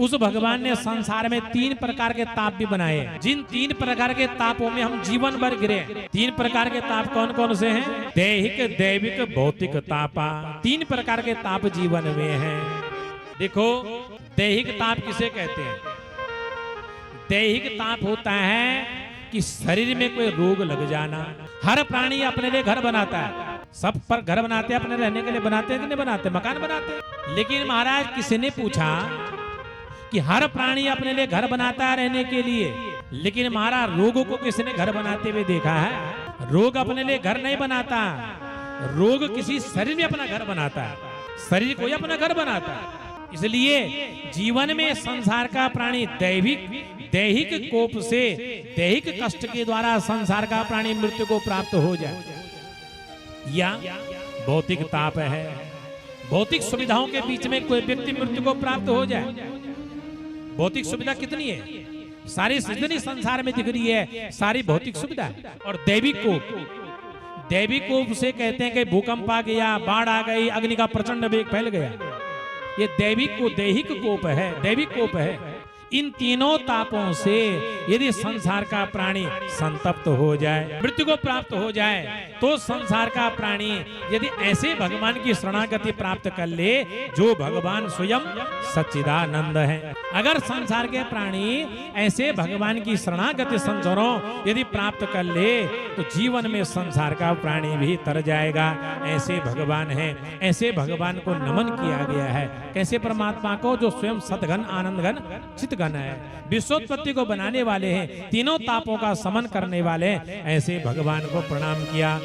उस भगवान ने संसार में 3 प्रकार के ताप भी बनाए हैं। जिन 3 प्रकार के तापों में हम जीवन भर गिरे। 3 प्रकार के ताप कौन कौन से हैं? दैहिक, दैविक, भौतिक तापा। 3 प्रकार के ताप जीवन में हैं। देखो, दैहिक ताप किसे कहते हैं? दैहिक ताप होता है कि शरीर में कोई रोग लग जाना। हर प्राणी अपने लिए घर बनाता है, सब पर घर बनाते हैं, अपने रहने के लिए बनाते हैं कि नहीं बनाते? मकान बनाते हैं। लेकिन महाराज किसी ने पूछा कि हर प्राणी अपने लिए घर बनाता है रहने के लिए, लेकिन महाराज रोगों को किसने घर बनाते हुए देखा है? रोग अपने लिए घर नहीं बनाता, रोग किसी शरीर में अपना घर बनाता है, शरीर को ही अपना घर बनाता है। इसलिए जीवन में संसार का प्राणी दैहिक कोप से, दैहिक कष्ट के द्वारा संसार का प्राणी मृत्यु को प्राप्त हो जाए, या भौतिक ताप है, भौतिक सुविधाओं के बीच में कोई व्यक्ति मृत्यु को प्राप्त हो जाए। भौतिक सुविधा कितनी है? सारी जितनी संसार में दिख रही है सारी भौतिक सुविधा है। और दैविक कोप से कहते हैं कि भूकंप आ गया, बाढ़ आ गई, अग्नि का प्रचंड वेग फैल गया, ये दैहिक कोप है, दैविक कोप है। इन तीनों तापों से यदि संसार का प्राणी संतप्त हो जाए, मृत्यु को प्राप्त हो जाए, तो संसार का प्राणी यदि ऐसे भगवान की शरणागति प्राप्त कर ले जो भगवान स्वयं सच्चिदानंद है। अगर संसार के प्राणी ऐसे भगवान की शरणागति संजोरों यदि प्राप्त कर ले तो जीवन में संसार का प्राणी भी तर जाएगा। ऐसे भगवान है, ऐसे भगवान को नमन किया गया है। कैसे? परमात्मा को जो स्वयं सतघन, आनंदघन, चितघन है, विश्वोत्पत्ति को बनाने वाले हैं, तीनों तापों का समन करने वाले हैं, ऐसे भगवान को प्रणाम किया।